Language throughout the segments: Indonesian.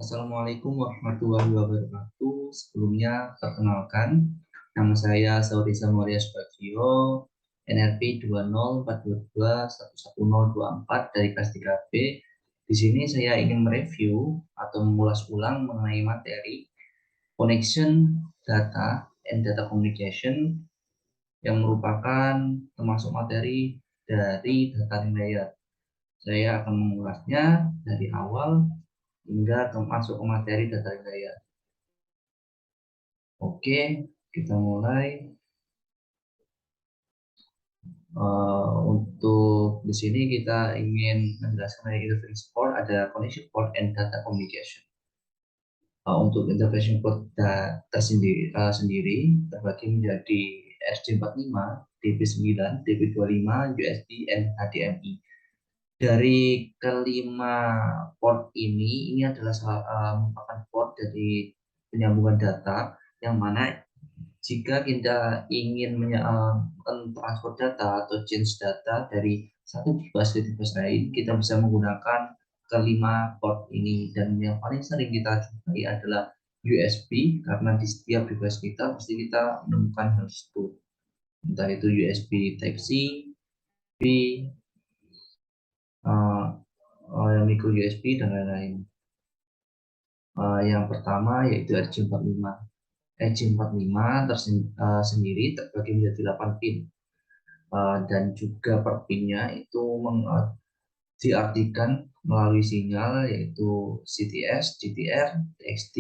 Assalamualaikum warahmatullahi wabarakatuh. Sebelumnya, perkenalkan, nama saya Sauri Samuria Subagio, NRP 20422111024 dari kelas 3B. Di sini saya ingin mereview atau mengulas ulang mengenai materi Connection Data and Data Communication yang merupakan termasuk materi dari data layer. Saya akan mengulasnya dari awal hingga masuk ke materi data layer. Oke, kita mulai. Untuk di sini kita ingin menjelaskan dari interface port, ada connection port and data communication. Untuk interface port data sendiri terbagi menjadi RJ45, DP9, DP25, USB, dan HDMI. Dari kelima port ini adalah merupakan port dari penyambungan data yang mana jika kita ingin transfer data atau change data dari satu device ke device lain, kita bisa menggunakan kelima port ini. Dan yang paling sering kita jumpai adalah USB, karena di setiap device kita pasti kita menemukan hal tersebut. Entah itu USB Type-C, B, micro USB, dan lain-lain. Yang pertama yaitu RJ45. RJ45 sendiri terbagi menjadi 8 pin. Dan juga per pinnya itu diartikan melalui sinyal yaitu CTS, GTR, TXT,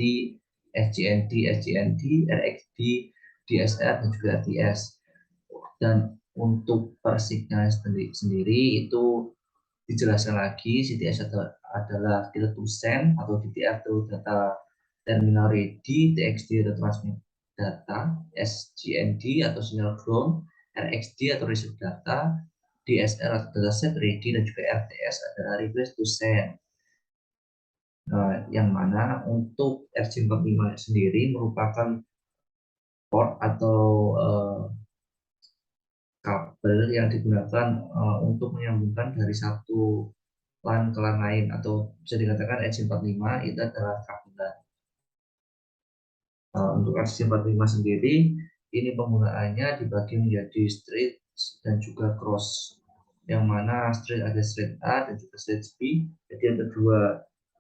SGNT, SGNT, RXD, DSR, dan juga RTS. Dan untuk per signal sendiri itu dijelaskan lagi, CTS adalah data to send, atau DTR itu data terminal ready, TXT atau transmit data, SGND atau sinyal ground, RXD atau receive data, DSR atau data set ready, dan juga RTS adalah request to send. Yang mana untuk RJ45 sendiri merupakan port atau kabel yang digunakan untuk menyambungkan dari satu LAN ke LAN lain, atau bisa dikatakan RJ45 itu adalah kabelan. Untuk RJ45 sendiri ini penggunaannya dibagi menjadi straight dan juga cross, yang mana straight ada straight A dan juga straight B.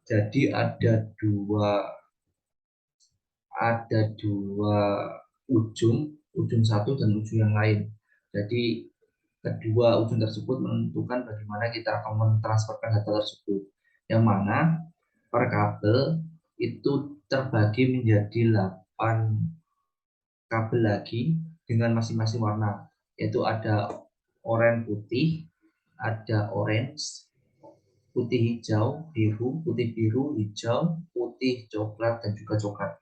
Jadi ada dua ujung satu dan ujung yang lain. Jadi kedua ujung tersebut menentukan bagaimana kita akan mentransferkan data tersebut, yang mana per kabel itu terbagi menjadi 8 kabel lagi dengan masing-masing warna, yaitu ada oranye putih, ada orange, putih hijau, biru, putih biru, hijau, putih coklat, dan juga coklat.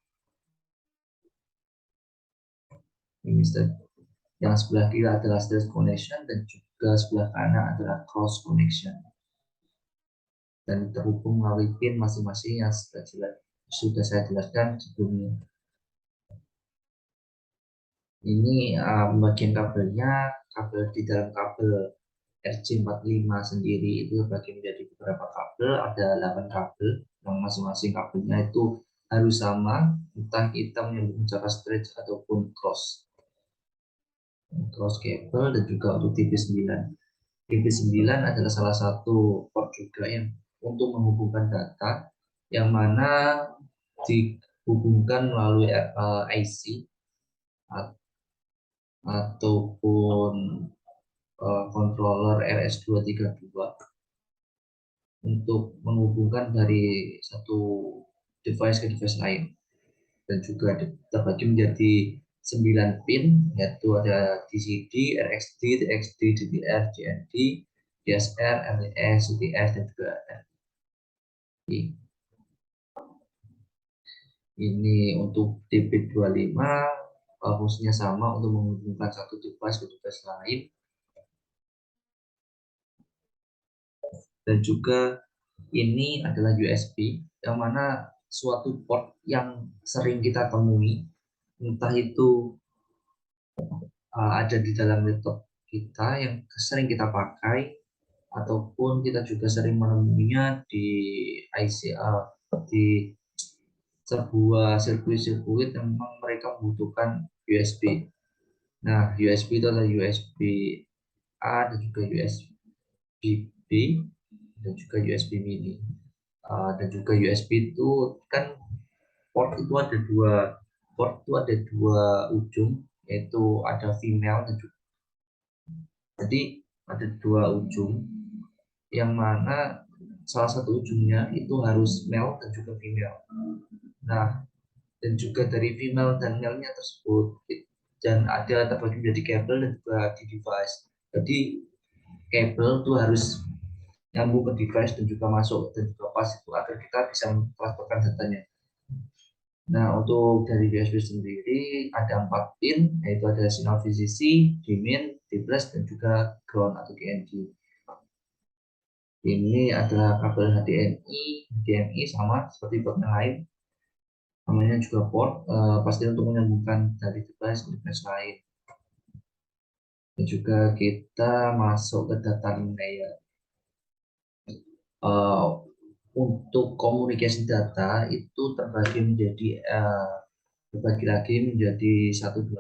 Ini yang sebelah kiri adalah straight connection dan juga sebelah kanan adalah cross connection, dan terhubung melalui pin masing-masing yang sudah saya jelaskan sebelumnya. Ini bagian kabelnya, kabel di dalam kabel RJ45 sendiri itu terbagi menjadi beberapa kabel, ada 8 kabel yang masing-masing kabelnya itu harus sama, entah kita menyambung secara straight ataupun cross cable. Dan juga untuk TV9 adalah salah satu port juga yang untuk menghubungkan data, yang mana dihubungkan melalui IC ataupun controller RS232 untuk menghubungkan dari satu device ke device lain. Dan juga terbagi menjadi 9 pin, yaitu ada DCD, RXD, TXD, DDR, GND, DSR, LES, UTS, dan juga RI. Ini untuk DP25 fungsinya sama untuk menghubungkan satu device ke device lain. Dan juga ini adalah USB, yang mana suatu port yang sering kita temui, entah itu ada di dalam laptop kita yang sering kita pakai, ataupun kita juga sering menemuinya di IC, di sebuah sirkuit-sirkuit yang memang mereka membutuhkan USB. Nah, USB itu adalah USB A dan juga USB B dan juga USB mini. Dan juga USB itu kan port itu ada dua ujung, yaitu ada female dan juga, jadi ada dua ujung yang mana salah satu ujungnya itu harus male dan juga female. Nah, dan juga dari female dan male-nya tersebut dan ada terbagi menjadi kabel dan juga di device. Jadi kabel itu harus nyambung ke device dan juga masuk dan juga pas itu agar kita bisa melakukan datanya. Nah, untuk dari USB sendiri ada 4 pin, yaitu ada sinyal VCC, Dmin, D+, dan juga ground atau GND. Ini adalah kabel HDMI sama seperti port yang lain. Namanya juga port, pasti untuk menyambungkan dari device ke device lain. Dan juga kita masuk ke data link layer. Untuk komunikasi data itu terbagi lagi menjadi 7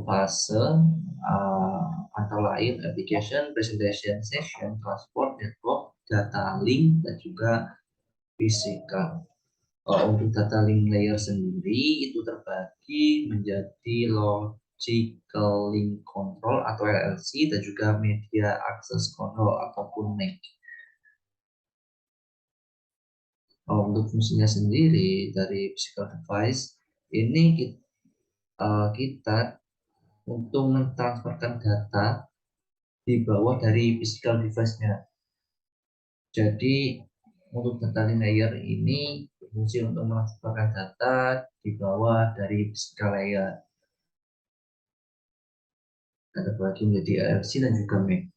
fase, antara lain application, presentation, session, transport, network, data link, dan juga physical. Untuk data link layer sendiri itu terbagi menjadi logical link control atau LLC dan juga media access control ataupun MAC. Untuk fungsinya sendiri dari physical device ini kita untuk mentransferkan data di bawah dari physical device-nya. Jadi untuk data link layer ini berfungsi untuk mentransferkan data di bawah dari physical layer. Terbagi menjadi ARC dan juga MAC.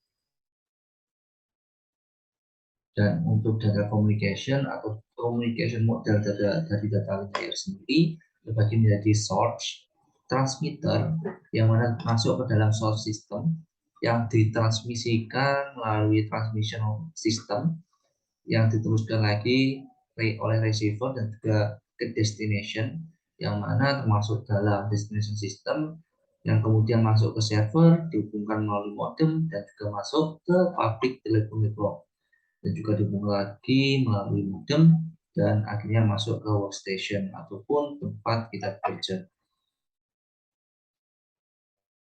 Dan untuk data communication atau communication model dari data link layer sendiri terbagi menjadi source, transmitter yang mana masuk ke dalam source system yang ditransmisikan melalui transmission system yang diteruskan lagi oleh receiver dan juga ke destination yang mana termasuk dalam destination system yang kemudian masuk ke server dihubungkan melalui modem dan juga masuk ke public telecom network dan juga dihubungkan lagi melalui modem dan akhirnya masuk ke workstation ataupun tempat kita bekerja.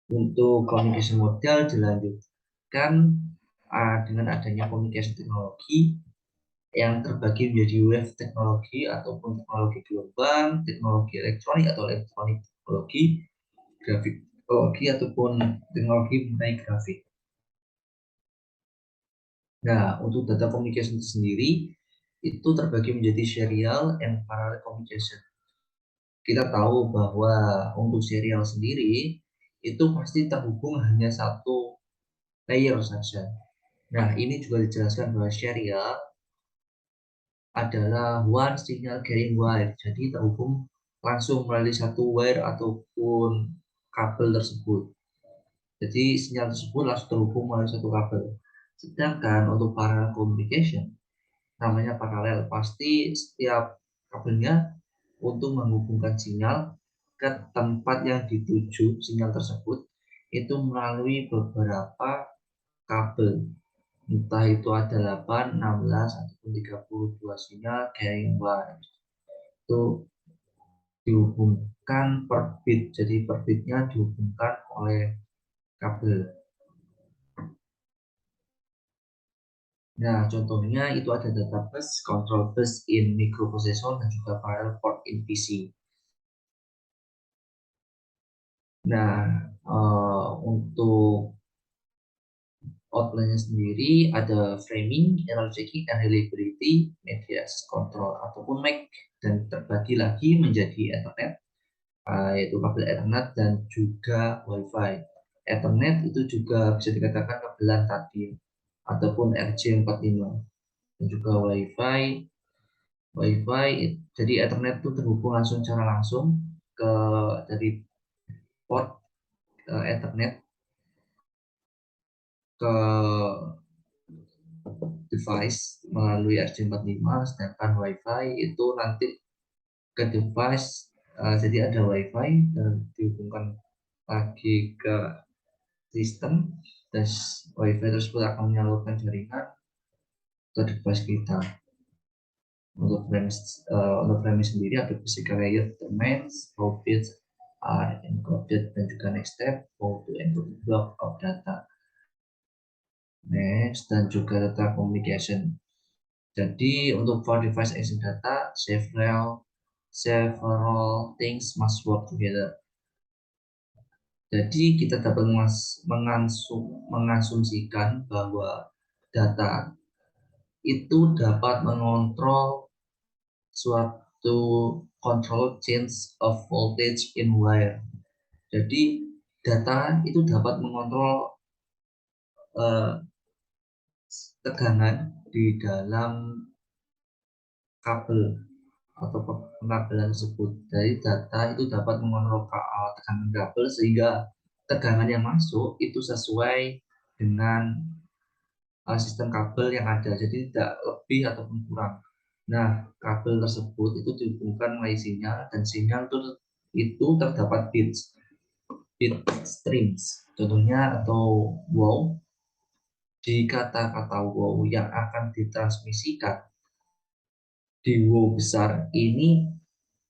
Untuk communication model dilanjutkan dengan adanya communication teknologi yang terbagi menjadi wave teknologi ataupun teknologi gelombang, teknologi elektronik atau elektronik teknologi, grafik teknologi ataupun teknologi mengenai grafik. Nah, untuk data communication itu sendiri itu terbagi menjadi serial and parallel communication. Kita tahu bahwa untuk serial sendiri itu pasti terhubung hanya satu layer saja. Nah, ini juga dijelaskan bahwa serial adalah one signal carrying wire, jadi terhubung langsung melalui satu wire ataupun kabel tersebut. Jadi sinyal tersebut langsung terhubung melalui satu kabel. Sedangkan untuk parallel communication, namanya paralel, pasti setiap kabelnya untuk menghubungkan sinyal ke tempat yang dituju sinyal tersebut itu melalui beberapa kabel, entah itu ada 8, 16, ataupun 32 sinyal carrying wire. Itu dihubungkan per bit, jadi per bitnya dihubungkan oleh kabel. Nah, contohnya itu ada data bus, control bus in microprocessor, dan juga parallel port in PC. Nah, untuk outline-nya sendiri ada framing, error checking, and reliability, media access control ataupun MAC, dan terbagi lagi menjadi Ethernet, yaitu kabel Ethernet dan juga WiFi. Ethernet itu juga bisa dikatakan kabelan tadi ataupun RJ45, dan juga WiFi. Jadi Ethernet itu terhubung langsung secara langsung ke dari port Ethernet ke device melalui RJ45, sedangkan WiFi itu nanti ke device. Jadi ada WiFi dan dihubungkan lagi ke sistem, dan WiFi tersebut akan menyalurkan jaringan ke device kita. Untuk frame sendiri ada physical layer domains, how bits are encoded, dan juga next step how to encode block of data. Next, dan juga data communication. Jadi untuk for device access data, several things must work together. Jadi kita dapat mengasumsikan bahwa data itu dapat mengontrol suatu control change of voltage in wire. Jadi data itu dapat mengontrol tegangan di dalam kabel atau pengabelan tersebut. Jadi data itu dapat mengontrol tegangan kabel sehingga tegangan yang masuk itu sesuai dengan sistem kabel yang ada, jadi tidak lebih ataupun kurang. Nah, kabel tersebut itu dihubungkan melalui sinyal, dan sinyal itu terdapat bit strings. Contohnya atau wow. Di kata-kata wow yang akan ditransmisikan di wow besar ini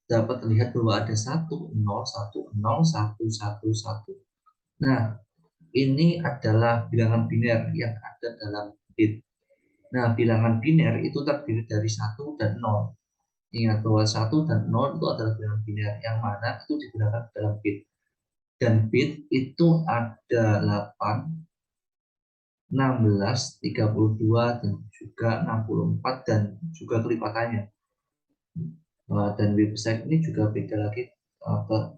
dapat terlihat bahwa ada 1 0 1 0 1 1 1. Nah, ini adalah bilangan biner yang ada dalam bit. Nah, bilangan biner itu terdiri dari 1 dan 0. Ingat bahwa 1 dan 0 itu adalah bilangan biner yang mana itu digunakan dalam bit. Dan bit itu ada 8, 16, 32, dan juga 64, dan juga kelipatannya. Dan website ini juga beda lagi ke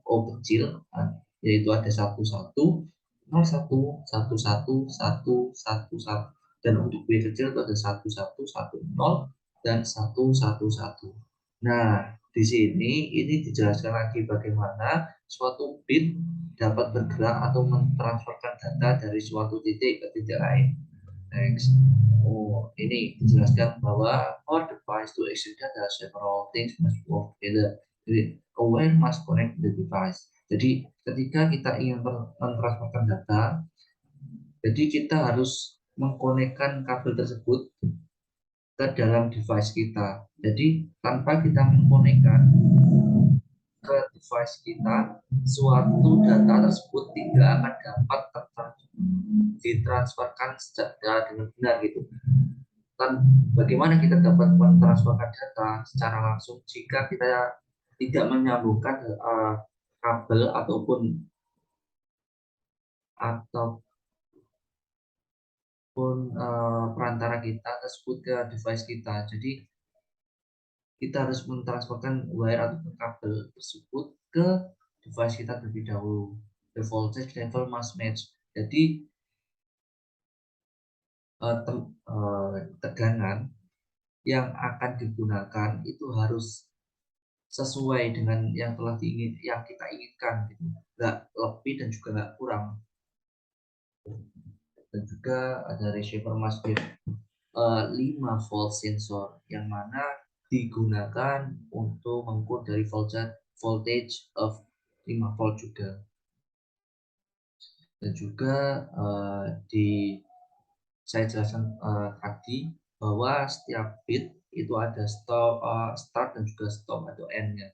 O kecil, yaitu ada 11, 01, 11, 111, dan untuk B kecil itu ada 1110 dan 111. Nah, di sini ini dijelaskan lagi bagaimana suatu bit dapat bergerak atau mentransferkan data dari suatu titik ke titik lain. Next. Ini dijelaskan bahwa for device to execute data, several things must work together. Jadi, aware must connect the device. Jadi, ketika kita ingin mentransferkan data, jadi kita harus mengkonekkan kabel tersebut ke dalam device kita. Jadi, tanpa kita mengkonekkan ke device kita, suatu data tersebut tidak akan dapat ditransferkan secara dengan benar gitu. Dan bagaimana kita dapat mentransferkan data secara langsung jika kita tidak menyambungkan kabel ataupun perantara kita tersebut ke device kita. Jadi kita harus mentransferkan wire ataupun kabel tersebut ke device kita terlebih dahulu. The voltage level must match. Jadi tegangan yang akan digunakan itu harus sesuai dengan yang kita inginkan, gitu. Nggak lebih dan juga nggak kurang. Dan juga ada receiver must be 5 volt sensor yang mana digunakan untuk mengukur dari voltage of 5 volt juga. Dan juga saya jelaskan tadi bahwa setiap bit itu ada start dan juga stop atau end-nya.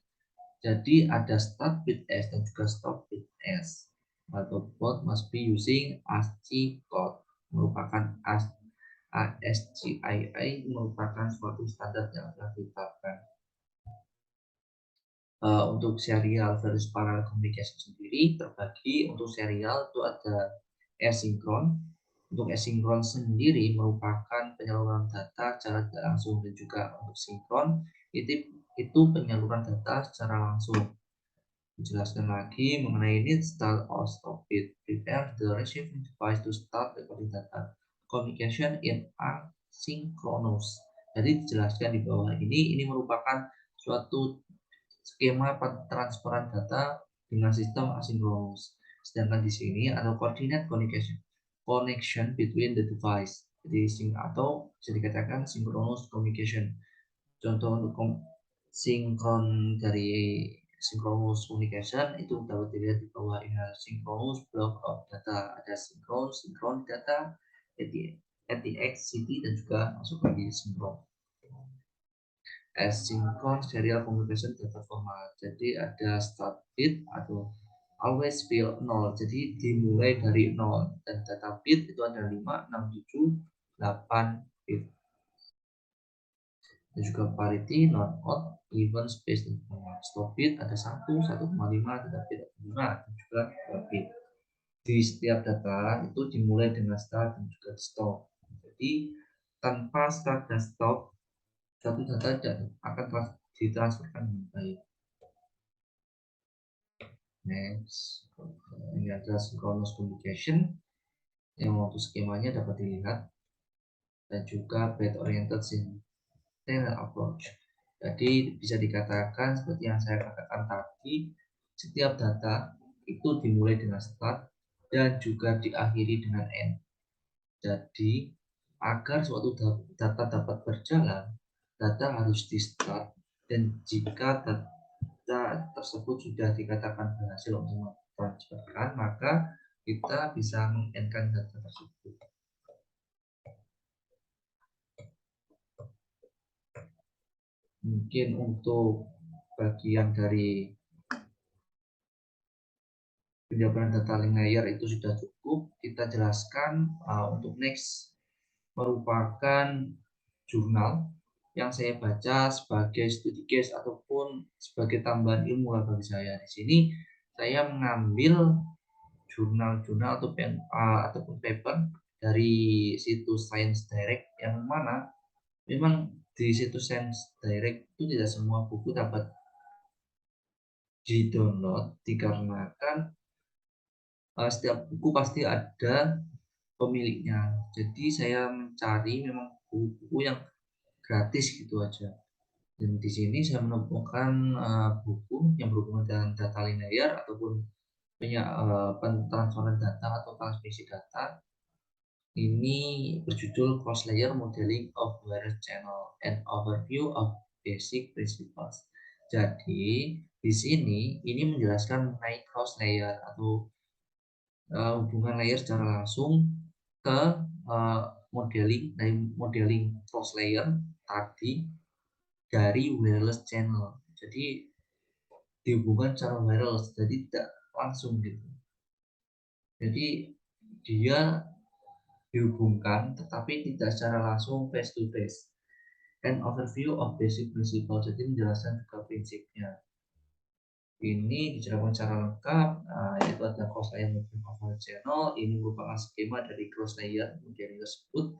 Jadi ada start bit S dan juga stop bit S. Atau both must be using ASCII code, merupakan ASCII merupakan suatu standar yang telah ditetapkan. Untuk serial versus parallel communication sendiri terbagi. Untuk serial itu ada asinkron. Untuk asinkron sendiri merupakan penyaluran data secara tidak langsung, dan juga untuk sinkron itu penyaluran data secara langsung. Dijelaskan lagi mengenai need start or stop bit. Prepare the receiving device to start recording data. Communication in asynchronous. Jadi dijelaskan di bawah ini merupakan suatu skema transferan data dengan sistem asinkronus. Sedangkan di sini ada coordinate connection between the device. Jadi atau bisa dikatakan synchronous communication. Contoh untuk sinkron dari synchronous communication itu dapat dilihat di bawah ini. Synchronous block of data, ada sinkron data, ATX, CD, dan juga masuk lagi sinkron. Asynchronous serial communication data format. Jadi ada start bit atau always fill 0. Jadi dimulai dari 0 dan data bit itu ada 5, 6, 7, 8 bit. Dan juga parity, not odd, even, space, dan stop bit ada 1, 1,5, data bit ada 5, dan juga 2 bit. Di setiap data itu dimulai dengan start dan juga stop. Jadi tanpa start dan stop satu data akan ditransferkan dengan baik. Next, ini adalah synchronous communication yang untuk skemanya dapat dilihat, dan juga bit oriented serial approach. Jadi bisa dikatakan seperti yang saya katakan tadi, setiap data itu dimulai dengan start dan juga diakhiri dengan end. Jadi agar suatu data dapat berjalan, data harus di start, dan jika data tersebut sudah dikatakan berhasil untuk ditransferkan, maka kita bisa mengendkan data tersebut. Mungkin untuk bagian dari penjabaran data link layer itu sudah cukup. Kita jelaskan untuk next merupakan jurnal yang saya baca sebagai studi case ataupun sebagai tambahan ilmu lah bagi saya. Di sini saya mengambil jurnal-jurnal ataupun paper dari situs Science Direct, yang mana memang di situs Science Direct itu tidak semua buku dapat di-download dikarenakan setiap buku pasti ada pemiliknya. Jadi saya mencari memang buku-buku yang gratis gitu aja. Dan di sini saya menemukan buku yang berhubungan dengan data linear ataupun pentransferan data atau transmisi data. Ini berjudul Cross Layer Modeling of Wireless Channel and Overview of Basic Principles. Jadi di sini ini menjelaskan mengenai cross layer atau hubungan layer secara langsung ke modeling cross layer tadi dari wireless channel. Jadi dihubungkan secara wireless, jadi tidak langsung gitu. Jadi dia dihubungkan tetapi tidak secara langsung face to face. An overview of basic principle, jadi menjelaskan juga prinsipnya. Ini dijelaskan secara lengkap, yaitu ada cross layer moving over channel. Ini merupakan skema dari cross layer modeling tersebut.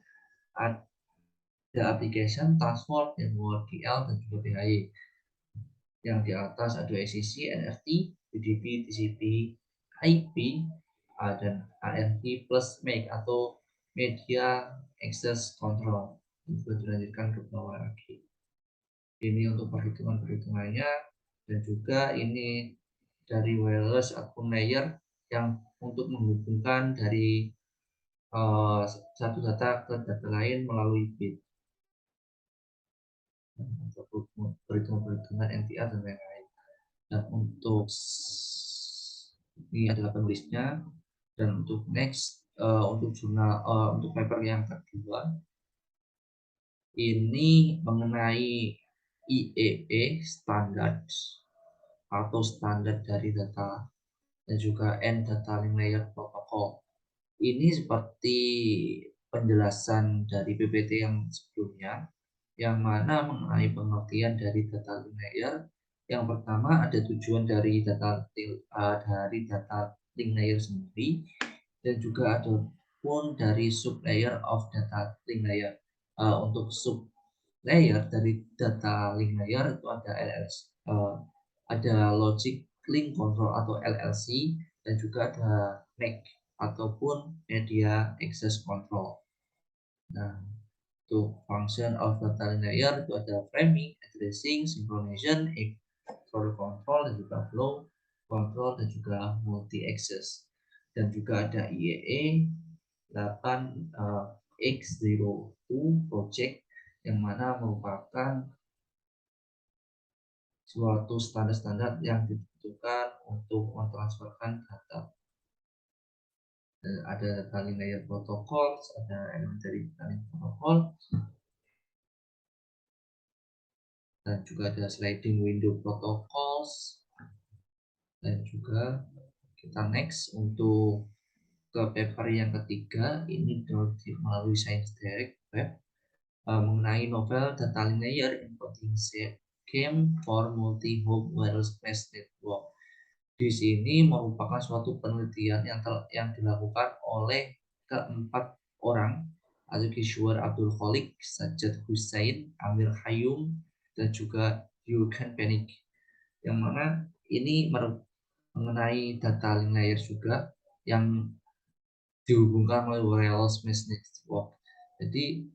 Ada application, transform, WDL, dan juga PHY. Yang di atas ada ACC, NRT, UDP, TCP, IP, dan ART plus MAC atau Media Access Control. Itu dilanjutkan ke bawah lagi. Ini untuk perhitungan-perhitungannya, dan juga ini dari wireless akun layer yang untuk menghubungkan dari satu data ke data lain melalui bit. Perhitungan-perhitungan NTR dan lain-lain. Dan untuk ini adalah penulisnya. Dan untuk next untuk jurnal untuk paper yang kedua ini mengenai IEE standar atau standar dari data dan juga N data link layer protocol. Ini seperti penjelasan dari PPT yang sebelumnya, yang mana mengenai pengertian dari data link layer. Yang pertama ada tujuan dari data link layer sendiri, dan juga ada pun dari sub layer of data link layer. Untuk sub layer dari data link layer itu ada ada logic link control atau LLC, dan juga ada MAC ataupun media access control. Nah, untuk function of data link layer itu ada framing, addressing, synchronization, error control, dan juga flow control, dan juga multi access. Dan juga ada IEE 8 X02 project, yang mana merupakan suatu standar-standar yang dibutuhkan untuk mentransferkan data. Ada tali layer protokol, ada elementary tali protokol, dan juga ada sliding window protocols, dan juga kita next untuk ke paper yang ketiga. Ini melalui Science Direct Web mengenai novel data layer encoding scheme for multi-home wireless mesh network. Di sini merupakan suatu penelitian yang dilakukan oleh keempat orang, atau Kishore Abdul Khalik, Sajjad Hussain, Amir Hayum, dan juga Jurgen Penig, yang mana ini mengenai data link layer juga yang dihubungkan oleh wireless mesh network. Jadi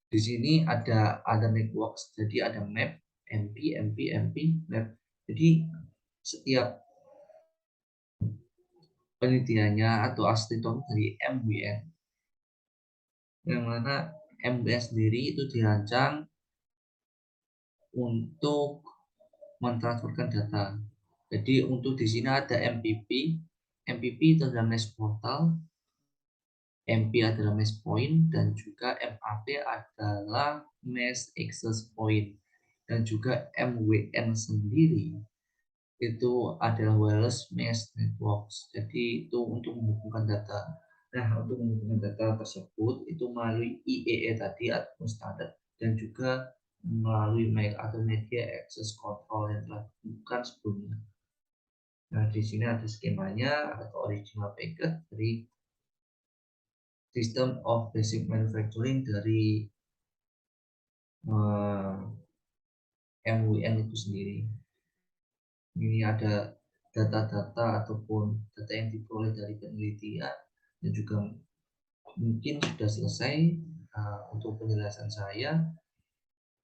di sini ada networks, jadi ada map, MP, map. Jadi setiap penelitiannya atau asliton dari MWN, yang mana MWN sendiri itu dirancang untuk mentransferkan data. Jadi untuk di sini ada MPP. MPP itu adalah mesh portal, MP adalah mesh point, dan juga MAP adalah mesh access point, dan juga MWN sendiri itu adalah wireless mesh networks. Jadi itu untuk menghubungkan data. Nah, untuk menghubungkan data tersebut itu melalui IEE tadi atau standar, dan juga melalui MAC atau Media Access Control yang telah dibutuhkan sebelumnya. Nah, di sini ada skemanya atau original packet dari System of Basic Manufacturing dari MWN itu sendiri. Ini ada data-data ataupun data yang diperoleh dari penelitian, dan juga mungkin sudah selesai untuk penjelasan saya.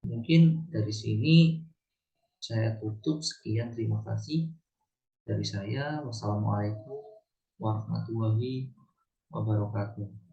Mungkin dari sini saya tutup. Sekian, terima kasih dari saya. Wassalamualaikum warahmatullahi wabarakatuh.